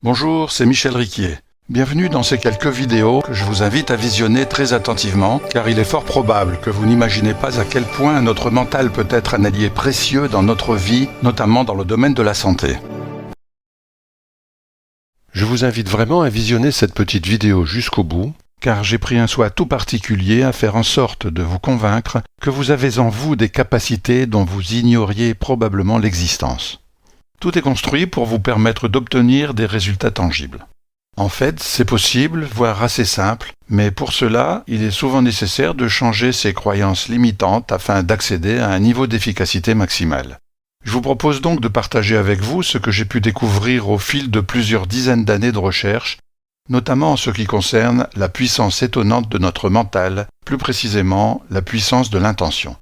Bonjour, c'est Michel Riquier. Bienvenue dans ces quelques vidéos que je vous invite à visionner très attentivement, car il est fort probable que vous n'imaginez pas à quel point notre mental peut être un allié précieux dans notre vie, notamment dans le domaine de la santé. Je vous invite vraiment à visionner cette petite vidéo jusqu'au bout, car j'ai pris un soin tout particulier à faire en sorte de vous convaincre que vous avez en vous des capacités dont vous ignoriez probablement l'existence. Tout est construit pour vous permettre d'obtenir des résultats tangibles. En fait, c'est possible, voire assez simple, mais pour cela, il est souvent nécessaire de changer ses croyances limitantes afin d'accéder à un niveau d'efficacité maximale. Je vous propose donc de partager avec vous ce que j'ai pu découvrir au fil de plusieurs dizaines d'années de recherche, notamment en ce qui concerne la puissance étonnante de notre mental, plus précisément la puissance de l'intention.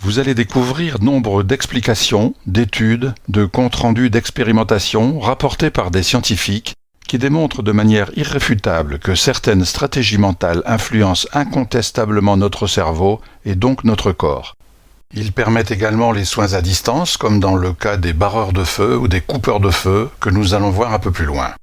Vous allez découvrir nombre d'explications, d'études, de comptes rendus d'expérimentation rapportés par des scientifiques qui démontrent de manière irréfutable que certaines stratégies mentales influencent incontestablement notre cerveau et donc notre corps. Ils permettent également les soins à distance, comme dans le cas des barreurs de feu ou des coupeurs de feu que nous allons voir un peu plus loin.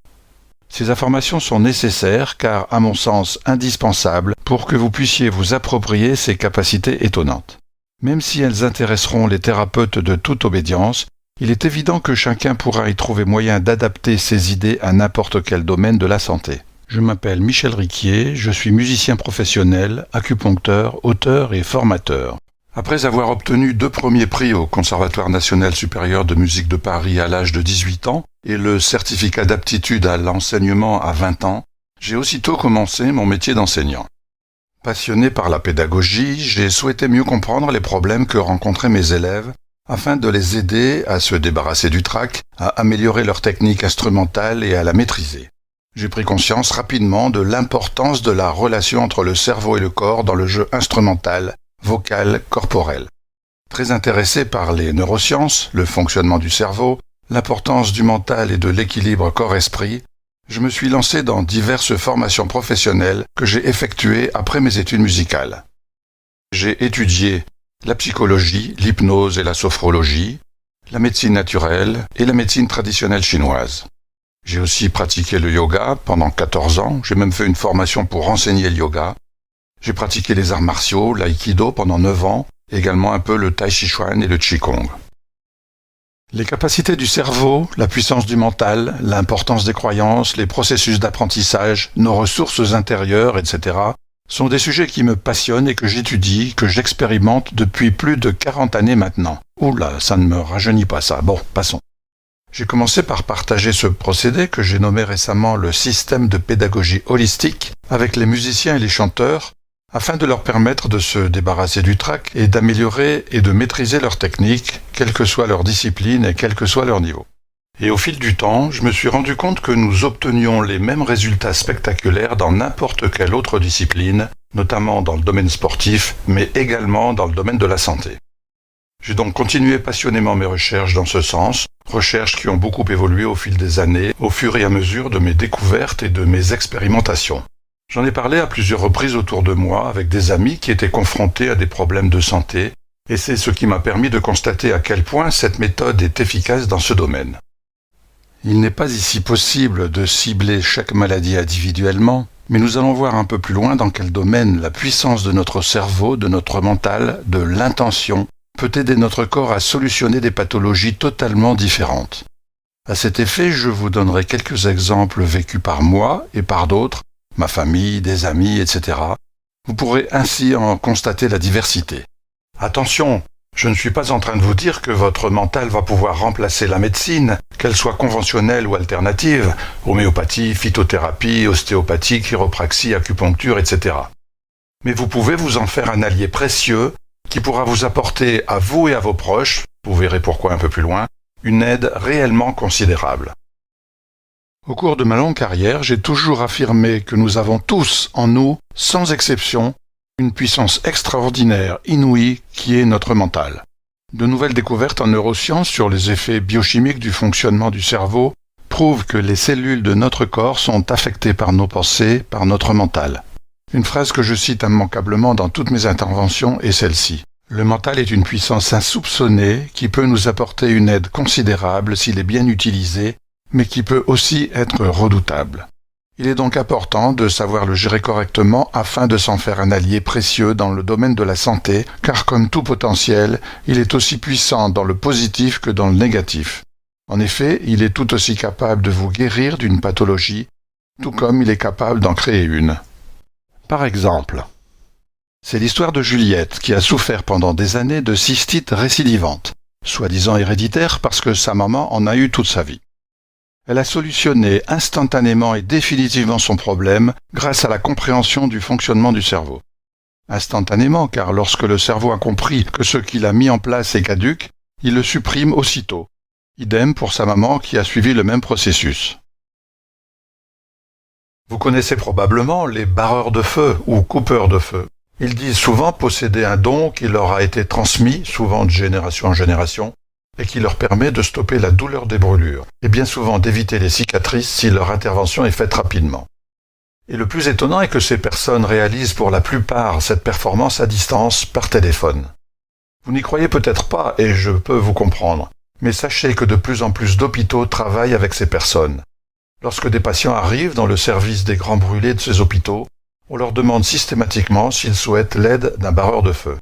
Ces informations sont nécessaires car, à mon sens, indispensables pour que vous puissiez vous approprier ces capacités étonnantes. Même si elles intéresseront les thérapeutes de toute obédience, il est évident que chacun pourra y trouver moyen d'adapter ses idées à n'importe quel domaine de la santé. Je m'appelle Michel Riquier, je suis musicien professionnel, acupuncteur, auteur et formateur. Après avoir obtenu 2 premiers prix au Conservatoire national supérieur de musique de Paris à l'âge de 18 ans et le certificat d'aptitude à l'enseignement à 20 ans, j'ai aussitôt commencé mon métier d'enseignant. Passionné par la pédagogie, j'ai souhaité mieux comprendre les problèmes que rencontraient mes élèves afin de les aider à se débarrasser du trac, à améliorer leur technique instrumentale et à la maîtriser. J'ai pris conscience rapidement de l'importance de la relation entre le cerveau et le corps dans le jeu instrumental, vocal, corporel. Très intéressé par les neurosciences, le fonctionnement du cerveau, l'importance du mental et de l'équilibre corps-esprit, je me suis lancé dans diverses formations professionnelles que j'ai effectuées après mes études musicales. J'ai étudié la psychologie, l'hypnose et la sophrologie, la médecine naturelle et la médecine traditionnelle chinoise. J'ai aussi pratiqué le yoga pendant 14 ans, j'ai même fait une formation pour enseigner le yoga. J'ai pratiqué les arts martiaux, l'aïkido pendant 9 ans, également un peu le tai chi chuan et le qigong. Les capacités du cerveau, la puissance du mental, l'importance des croyances, les processus d'apprentissage, nos ressources intérieures, etc. sont des sujets qui me passionnent et que j'étudie, que j'expérimente depuis plus de 40 années maintenant. Oula, ça ne me rajeunit pas ça. Bon, passons. J'ai commencé par partager ce procédé que j'ai nommé récemment le système de pédagogie holistique avec les musiciens et les chanteurs, afin de leur permettre de se débarrasser du trac et d'améliorer et de maîtriser leur technique, quelle que soit leur discipline et quel que soit leur niveau. Et au fil du temps, je me suis rendu compte que nous obtenions les mêmes résultats spectaculaires dans n'importe quelle autre discipline, notamment dans le domaine sportif, mais également dans le domaine de la santé. J'ai donc continué passionnément mes recherches dans ce sens, recherches qui ont beaucoup évolué au fil des années, au fur et à mesure de mes découvertes et de mes expérimentations. J'en ai parlé à plusieurs reprises autour de moi avec des amis qui étaient confrontés à des problèmes de santé, et c'est ce qui m'a permis de constater à quel point cette méthode est efficace dans ce domaine. Il n'est pas ici possible de cibler chaque maladie individuellement, mais nous allons voir un peu plus loin dans quel domaine la puissance de notre cerveau, de notre mental, de l'intention, peut aider notre corps à solutionner des pathologies totalement différentes. À cet effet, je vous donnerai quelques exemples vécus par moi et par d'autres, ma famille, des amis, etc. Vous pourrez ainsi en constater la diversité. Attention, je ne suis pas en train de vous dire que votre mental va pouvoir remplacer la médecine, qu'elle soit conventionnelle ou alternative, homéopathie, phytothérapie, ostéopathie, chiropraxie, acupuncture, etc. Mais vous pouvez vous en faire un allié précieux qui pourra vous apporter à vous et à vos proches, vous verrez pourquoi un peu plus loin, une aide réellement considérable. Au cours de ma longue carrière, j'ai toujours affirmé que nous avons tous en nous, sans exception, une puissance extraordinaire, inouïe, qui est notre mental. De nouvelles découvertes en neurosciences sur les effets biochimiques du fonctionnement du cerveau prouvent que les cellules de notre corps sont affectées par nos pensées, par notre mental. Une phrase que je cite immanquablement dans toutes mes interventions est celle-ci. Le mental est une puissance insoupçonnée qui peut nous apporter une aide considérable s'il est bien utilisé mais qui peut aussi être redoutable. Il est donc important de savoir le gérer correctement afin de s'en faire un allié précieux dans le domaine de la santé, car comme tout potentiel, il est aussi puissant dans le positif que dans le négatif. En effet, il est tout aussi capable de vous guérir d'une pathologie, tout comme il est capable d'en créer une. Par exemple, c'est l'histoire de Juliette qui a souffert pendant des années de cystite récidivante, soi-disant héréditaire parce que sa maman en a eu toute sa vie. Elle a solutionné instantanément et définitivement son problème grâce à la compréhension du fonctionnement du cerveau. Instantanément, car lorsque le cerveau a compris que ce qu'il a mis en place est caduc, il le supprime aussitôt. Idem pour sa maman qui a suivi le même processus. Vous connaissez probablement les barreurs de feu ou coupeurs de feu. Ils disent souvent posséder un don qui leur a été transmis, souvent de génération en génération, et qui leur permet de stopper la douleur des brûlures, et bien souvent d'éviter les cicatrices si leur intervention est faite rapidement. Et le plus étonnant est que ces personnes réalisent pour la plupart cette performance à distance par téléphone. Vous n'y croyez peut-être pas, et je peux vous comprendre, mais sachez que de plus en plus d'hôpitaux travaillent avec ces personnes. Lorsque des patients arrivent dans le service des grands brûlés de ces hôpitaux, on leur demande systématiquement s'ils souhaitent l'aide d'un barreur de feu.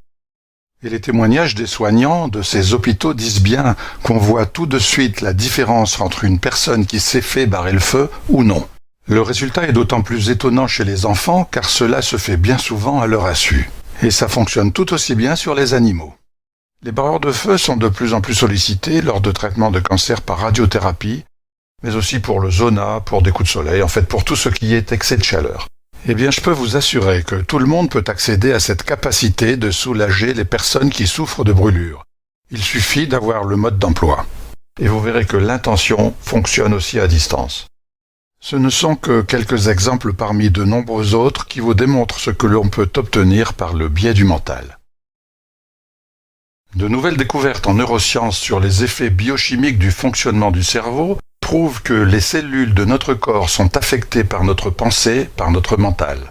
Et les témoignages des soignants de ces hôpitaux disent bien qu'on voit tout de suite la différence entre une personne qui s'est fait barrer le feu ou non. Le résultat est d'autant plus étonnant chez les enfants car cela se fait bien souvent à leur insu. Et ça fonctionne tout aussi bien sur les animaux. Les barreurs de feu sont de plus en plus sollicités lors de traitements de cancer par radiothérapie, mais aussi pour le sauna, pour des coups de soleil, en fait pour tout ce qui est excès de chaleur. Eh bien, je peux vous assurer que tout le monde peut accéder à cette capacité de soulager les personnes qui souffrent de brûlures. Il suffit d'avoir le mode d'emploi. Et vous verrez que l'intention fonctionne aussi à distance. Ce ne sont que quelques exemples parmi de nombreux autres qui vous démontrent ce que l'on peut obtenir par le biais du mental. De nouvelles découvertes en neurosciences sur les effets biochimiques du fonctionnement du cerveau prouvent que les cellules de notre corps sont affectées par notre pensée, par notre mental.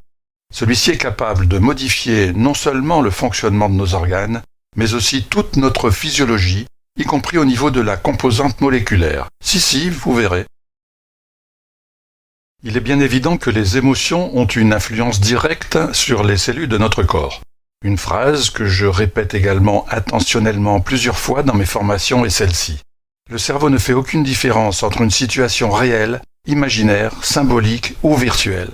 Celui-ci est capable de modifier non seulement le fonctionnement de nos organes, mais aussi toute notre physiologie, y compris au niveau de la composante moléculaire. Si, vous verrez. Il est bien évident que les émotions ont une influence directe sur les cellules de notre corps. Une phrase que je répète également intentionnellement plusieurs fois dans mes formations est celle-ci. Le cerveau ne fait aucune différence entre une situation réelle, imaginaire, symbolique ou virtuelle.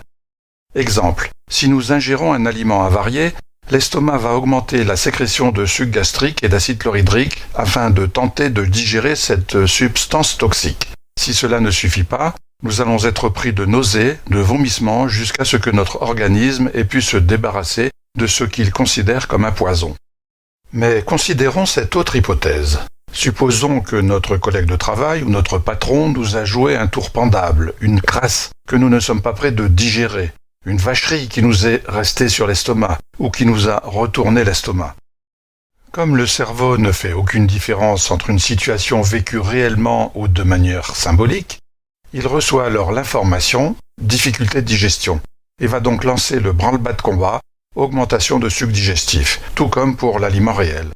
Exemple, si nous ingérons un aliment avarié, l'estomac va augmenter la sécrétion de suc gastrique et d'acide chlorhydrique afin de tenter de digérer cette substance toxique. Si cela ne suffit pas, nous allons être pris de nausées, de vomissements jusqu'à ce que notre organisme ait pu se débarrasser de ce qu'il considère comme un poison. Mais considérons cette autre hypothèse. Supposons que notre collègue de travail ou notre patron nous a joué un tour pendable, une crasse que nous ne sommes pas prêts de digérer, une vacherie qui nous est restée sur l'estomac ou qui nous a retourné l'estomac. Comme le cerveau ne fait aucune différence entre une situation vécue réellement ou de manière symbolique, il reçoit alors l'information « difficulté de digestion » et va donc lancer le branle-bas de combat « augmentation de sucre digestif », tout comme pour l'aliment réel.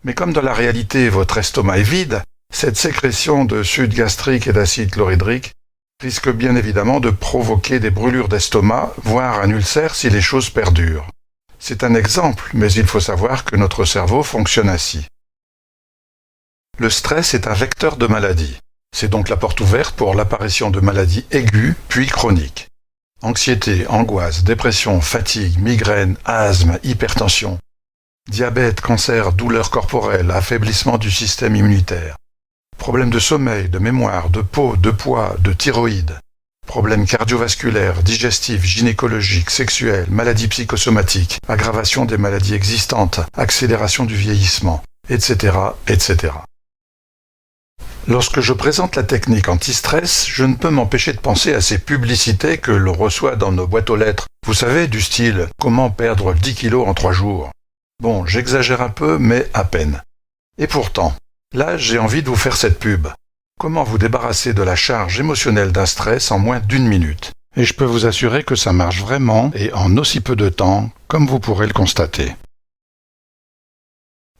Mais comme dans la réalité votre estomac est vide, cette sécrétion de suc gastrique et d'acide chlorhydrique risque bien évidemment de provoquer des brûlures d'estomac, voire un ulcère si les choses perdurent. C'est un exemple, mais il faut savoir que notre cerveau fonctionne ainsi. Le stress est un vecteur de maladie. C'est donc la porte ouverte pour l'apparition de maladies aiguës puis chroniques. Anxiété, angoisse, dépression, fatigue, migraine, asthme, hypertension. Diabète, cancer, douleurs corporelles, affaiblissement du système immunitaire. Problèmes de sommeil, de mémoire, de peau, de poids, de thyroïde. Problèmes cardiovasculaires, digestifs, gynécologiques, sexuels, maladies psychosomatiques, aggravation des maladies existantes, accélération du vieillissement, etc., etc. Lorsque je présente la technique anti-stress, je ne peux m'empêcher de penser à ces publicités que l'on reçoit dans nos boîtes aux lettres. Vous savez, du style « Comment perdre 10 kilos en 3 jours ?» Bon, j'exagère un peu, mais à peine. Et pourtant, là, j'ai envie de vous faire cette pub. Comment vous débarrasser de la charge émotionnelle d'un stress en moins d'1 minute? Et je peux vous assurer que ça marche vraiment et en aussi peu de temps, comme vous pourrez le constater.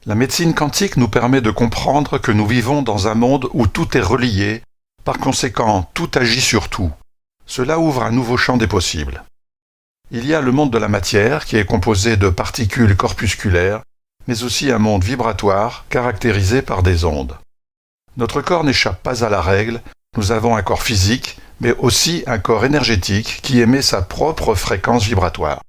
La médecine quantique nous permet de comprendre que nous vivons dans un monde où tout est relié, Par conséquent, tout agit sur tout. Cela ouvre un nouveau champ des possibles. Il y a le monde de la matière qui est composé de particules corpusculaires, mais aussi un monde vibratoire caractérisé par des ondes. Notre corps n'échappe pas à la règle, nous avons un corps physique, mais aussi un corps énergétique qui émet sa propre fréquence vibratoire.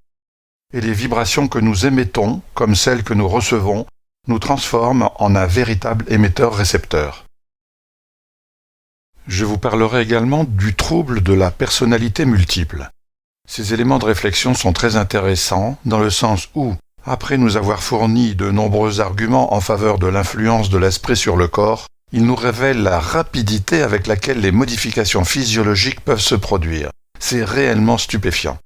Et les vibrations que nous émettons, comme celles que nous recevons, nous transforment en un véritable émetteur-récepteur. Je vous parlerai également du trouble de la personnalité multiple. Ces éléments de réflexion sont très intéressants dans le sens où, après nous avoir fourni de nombreux arguments en faveur de l'influence de l'esprit sur le corps, ils nous révèlent la rapidité avec laquelle les modifications physiologiques peuvent se produire. C'est réellement stupéfiant.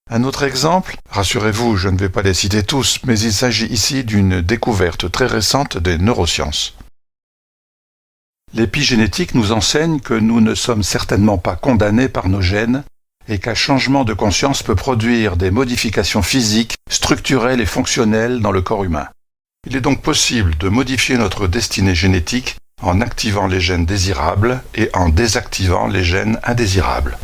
Un autre exemple, rassurez-vous, je ne vais pas les citer tous, mais il s'agit ici d'une découverte très récente des neurosciences. L'épigénétique nous enseigne que nous ne sommes certainement pas condamnés par nos gènes et qu'un changement de conscience peut produire des modifications physiques, structurelles et fonctionnelles dans le corps humain. Il est donc possible de modifier notre destinée génétique en activant les gènes désirables et en désactivant les gènes indésirables.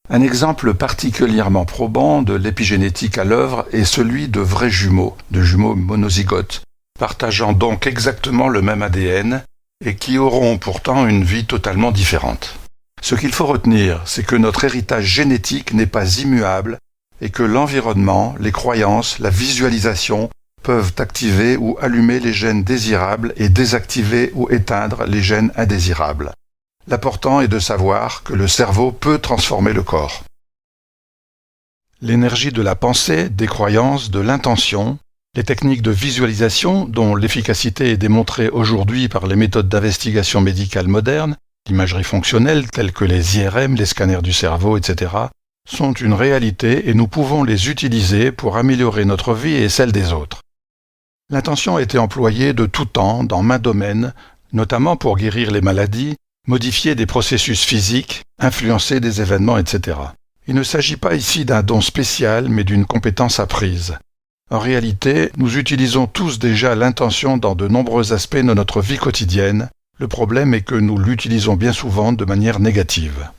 Un exemple particulièrement probant de l'épigénétique à l'œuvre est celui de vrais jumeaux, de jumeaux monozygotes, partageant donc exactement le même ADN et qui auront pourtant une vie totalement différente. Ce qu'il faut retenir, c'est que notre héritage génétique n'est pas immuable et que l'environnement, les croyances, la visualisation peuvent activer ou allumer les gènes désirables et désactiver ou éteindre les gènes indésirables. L'important est de savoir que le cerveau peut transformer le corps. L'énergie de la pensée, des croyances, de l'intention, les techniques de visualisation, dont l'efficacité est démontrée aujourd'hui par les méthodes d'investigation médicale modernes, l'imagerie fonctionnelle telles que les IRM, les scanners du cerveau, etc., sont une réalité et nous pouvons les utiliser pour améliorer notre vie et celle des autres. L'intention a été employée de tout temps dans maints domaines, notamment pour guérir les maladies, modifier des processus physiques, influencer des événements, etc. Il ne s'agit pas ici d'un don spécial, mais d'une compétence apprise. En réalité, nous utilisons tous déjà l'intention dans de nombreux aspects de notre vie quotidienne. Le problème est que nous l'utilisons bien souvent de manière négative.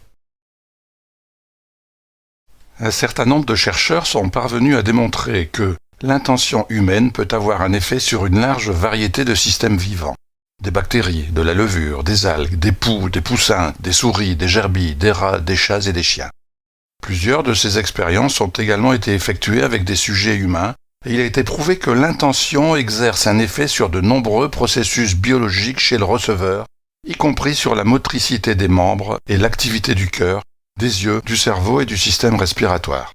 Un certain nombre de chercheurs sont parvenus à démontrer que l'intention humaine peut avoir un effet sur une large variété de systèmes vivants. Des bactéries, de la levure, des algues, des poux, des poussins, des souris, des gerbilles, des rats, des chats et des chiens. Plusieurs de ces expériences ont également été effectuées avec des sujets humains, et il a été prouvé que l'intention exerce un effet sur de nombreux processus biologiques chez le receveur, y compris sur la motricité des membres et l'activité du cœur, des yeux, du cerveau et du système respiratoire.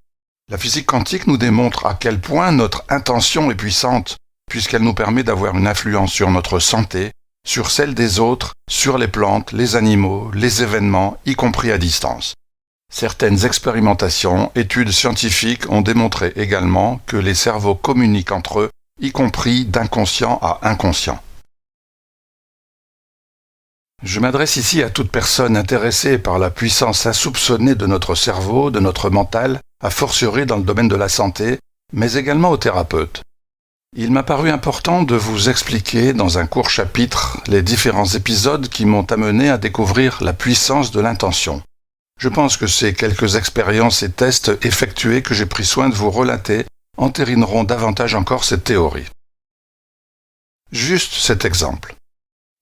La physique quantique nous démontre à quel point notre intention est puissante, puisqu'elle nous permet d'avoir une influence sur notre santé, sur celle des autres, sur les plantes, les animaux, les événements, y compris à distance. Certaines expérimentations, études scientifiques ont démontré également que les cerveaux communiquent entre eux, y compris d'inconscient à inconscient. Je m'adresse ici à toute personne intéressée par la puissance insoupçonnée de notre cerveau, de notre mental, a fortiori dans le domaine de la santé, mais également aux thérapeutes. Il m'a paru important de vous expliquer dans un court chapitre les différents épisodes qui m'ont amené à découvrir la puissance de l'intention. Je pense que ces quelques expériences et tests effectués que j'ai pris soin de vous relater entérineront davantage encore cette théorie. Juste cet exemple.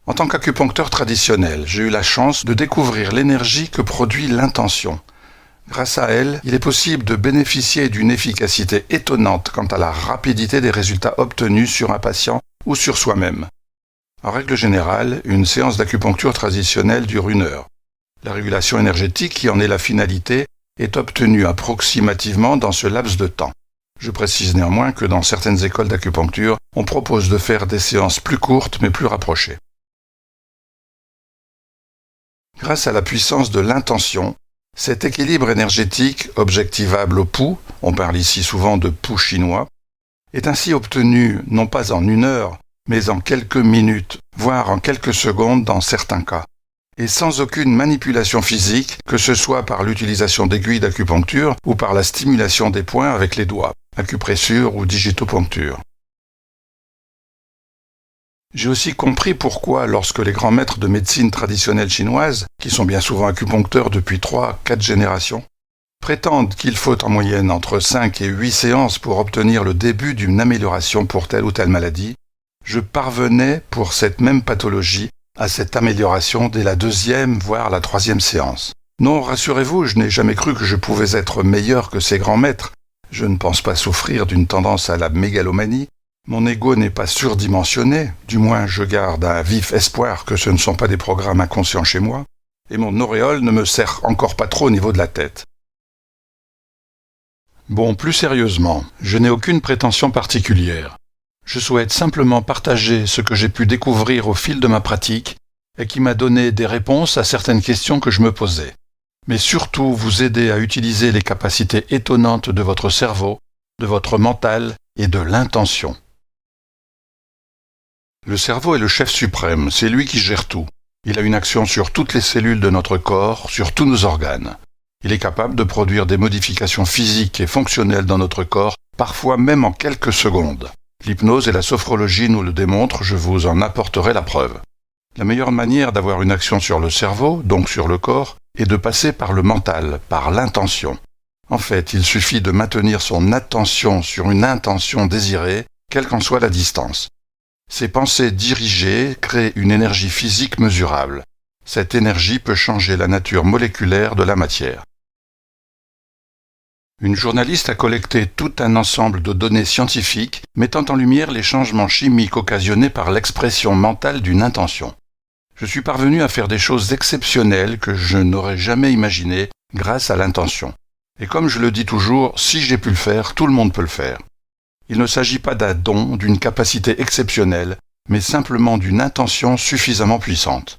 En tant qu'acupuncteur traditionnel, j'ai eu la chance de découvrir l'énergie que produit l'intention. Grâce à elle, il est possible de bénéficier d'une efficacité étonnante quant à la rapidité des résultats obtenus sur un patient ou sur soi-même. En règle générale, une séance d'acupuncture traditionnelle dure 1 heure. La régulation énergétique, qui en est la finalité, est obtenue approximativement dans ce laps de temps. Je précise néanmoins que dans certaines écoles d'acupuncture, on propose de faire des séances plus courtes mais plus rapprochées. Grâce à la puissance de l'intention, cet équilibre énergétique, objectivable au pouls, on parle ici souvent de pouls chinois, est ainsi obtenu non pas en 1 heure, mais en quelques minutes, voire en quelques secondes dans certains cas, et sans aucune manipulation physique, que ce soit par l'utilisation d'aiguilles d'acupuncture ou par la stimulation des points avec les doigts, acupressure ou digitopuncture. J'ai aussi compris pourquoi, lorsque les grands maîtres de médecine traditionnelle chinoise, qui sont bien souvent acupuncteurs depuis 3-4 générations, prétendent qu'il faut en moyenne entre 5 et 8 séances pour obtenir le début d'une amélioration pour telle ou telle maladie, je parvenais, pour cette même pathologie, à cette amélioration dès la 2e, voire la 3e séance. Non, rassurez-vous, je n'ai jamais cru que je pouvais être meilleur que ces grands maîtres. Je ne pense pas souffrir d'une tendance à la mégalomanie. Mon ego n'est pas surdimensionné, du moins je garde un vif espoir que ce ne sont pas des programmes inconscients chez moi, et mon auréole ne me serre encore pas trop au niveau de la tête. Bon, plus sérieusement, je n'ai aucune prétention particulière. Je souhaite simplement partager ce que j'ai pu découvrir au fil de ma pratique et qui m'a donné des réponses à certaines questions que je me posais. Mais surtout vous aider à utiliser les capacités étonnantes de votre cerveau, de votre mental et de l'intention. Le cerveau est le chef suprême, c'est lui qui gère tout. Il a une action sur toutes les cellules de notre corps, sur tous nos organes. Il est capable de produire des modifications physiques et fonctionnelles dans notre corps, parfois même en quelques secondes. L'hypnose et la sophrologie nous le démontrent, je vous en apporterai la preuve. La meilleure manière d'avoir une action sur le cerveau, donc sur le corps, est de passer par le mental, par l'intention. En fait, il suffit de maintenir son attention sur une intention désirée, quelle qu'en soit la distance. Ces pensées dirigées créent une énergie physique mesurable. Cette énergie peut changer la nature moléculaire de la matière. Une journaliste a collecté tout un ensemble de données scientifiques mettant en lumière les changements chimiques occasionnés par l'expression mentale d'une intention. Je suis parvenu à faire des choses exceptionnelles que je n'aurais jamais imaginées grâce à l'intention. Et comme je le dis toujours, si j'ai pu le faire, tout le monde peut le faire. Il ne s'agit pas d'un don, d'une capacité exceptionnelle, mais simplement d'une intention suffisamment puissante.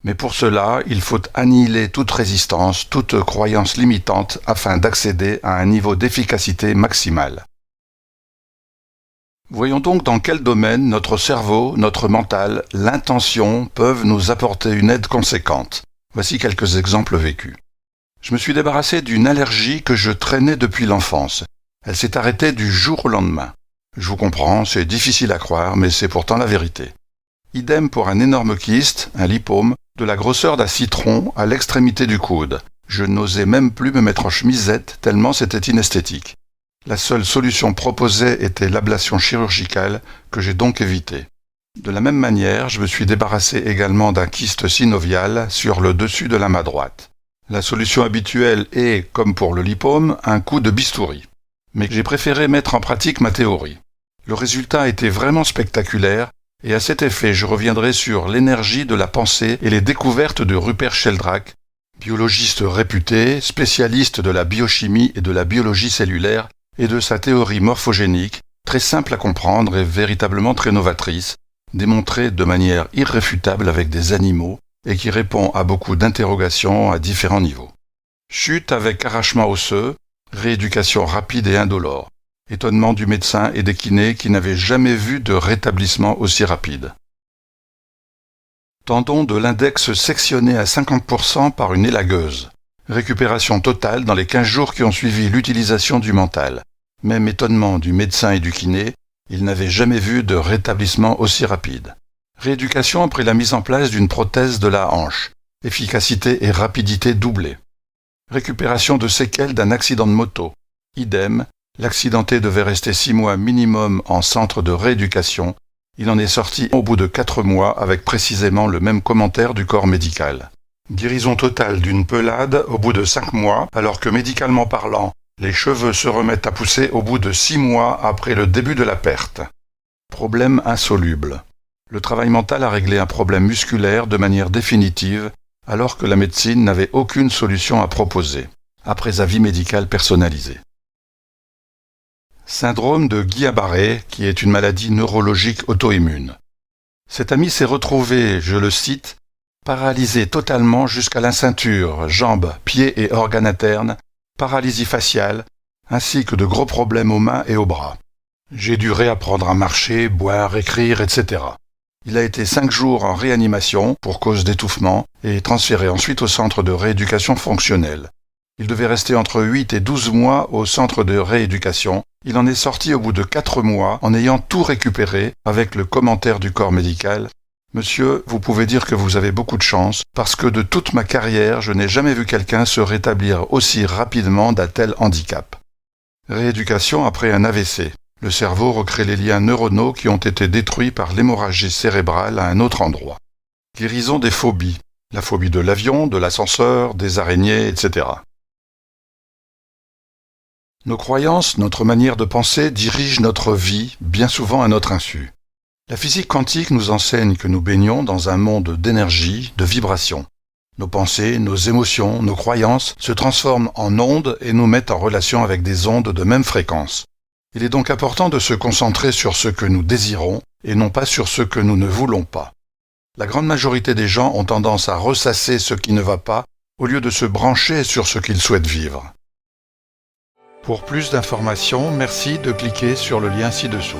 Mais pour cela, il faut annihiler toute résistance, toute croyance limitante afin d'accéder à un niveau d'efficacité maximale. Voyons donc dans quel domaine notre cerveau, notre mental, l'intention peuvent nous apporter une aide conséquente. Voici quelques exemples vécus. Je me suis débarrassé d'une allergie que je traînais depuis l'enfance. Elle s'est arrêtée du jour au lendemain. Je vous comprends, c'est difficile à croire, mais c'est pourtant la vérité. Idem pour un énorme kyste, un lipome, de la grosseur d'un citron à l'extrémité du coude. Je n'osais même plus me mettre en chemisette tellement c'était inesthétique. La seule solution proposée était l'ablation chirurgicale que j'ai donc évitée. De la même manière, je me suis débarrassé également d'un kyste synovial sur le dessus de la main droite. La solution habituelle est, comme pour le lipome, un coup de bistouri. Mais j'ai préféré mettre en pratique ma théorie. Le résultat était vraiment spectaculaire, et à cet effet, je reviendrai sur l'énergie de la pensée et les découvertes de Rupert Sheldrake, biologiste réputé, spécialiste de la biochimie et de la biologie cellulaire, et de sa théorie morphogénique, très simple à comprendre et véritablement très novatrice, démontrée de manière irréfutable avec des animaux, et qui répond à beaucoup d'interrogations à différents niveaux. Chute avec arrachement osseux, rééducation rapide et indolore. Étonnement du médecin et des kinés qui n'avaient jamais vu de rétablissement aussi rapide. Tendon de l'index sectionné à 50% par une élagueuse. Récupération totale dans les 15 jours qui ont suivi l'utilisation du mental. Même étonnement du médecin et du kiné, ils n'avaient jamais vu de rétablissement aussi rapide. Rééducation après la mise en place d'une prothèse de la hanche. Efficacité et rapidité doublées. Récupération de séquelles d'un accident de moto. Idem, l'accidenté devait rester 6 mois minimum en centre de rééducation. Il en est sorti au bout de 4 mois avec précisément le même commentaire du corps médical. Guérison totale d'une pelade au bout de 5 mois, alors que médicalement parlant, les cheveux se remettent à pousser au bout de 6 mois après le début de la perte. Problème insoluble. Le travail mental a réglé un problème musculaire de manière définitive, alors que la médecine n'avait aucune solution à proposer, après avis médical personnalisé. Syndrome de Guillain-Barré, qui est une maladie neurologique auto-immune. Cet ami s'est retrouvé, je le cite, paralysé totalement jusqu'à la ceinture, jambes, pieds et organes internes, paralysie faciale, ainsi que de gros problèmes aux mains et aux bras. J'ai dû réapprendre à marcher, boire, écrire, etc. Il a été 5 jours en réanimation pour cause d'étouffement et transféré ensuite au centre de rééducation fonctionnelle. Il devait rester entre 8 et 12 mois au centre de rééducation. Il en est sorti au bout de 4 mois en ayant tout récupéré avec le commentaire du corps médical. Monsieur, vous pouvez dire que vous avez beaucoup de chance, parce que de toute ma carrière, je n'ai jamais vu quelqu'un se rétablir aussi rapidement d'un tel handicap. Rééducation après un AVC. Le cerveau recrée les liens neuronaux qui ont été détruits par l'hémorragie cérébrale à un autre endroit. Guérison des phobies. La phobie de l'avion, de l'ascenseur, des araignées, etc. Nos croyances, notre manière de penser dirigent notre vie, bien souvent à notre insu. La physique quantique nous enseigne que nous baignons dans un monde d'énergie, de vibrations. Nos pensées, nos émotions, nos croyances se transforment en ondes et nous mettent en relation avec des ondes de même fréquence. Il est donc important de se concentrer sur ce que nous désirons et non pas sur ce que nous ne voulons pas. La grande majorité des gens ont tendance à ressasser ce qui ne va pas au lieu de se brancher sur ce qu'ils souhaitent vivre. Pour plus d'informations, merci de cliquer sur le lien ci-dessous.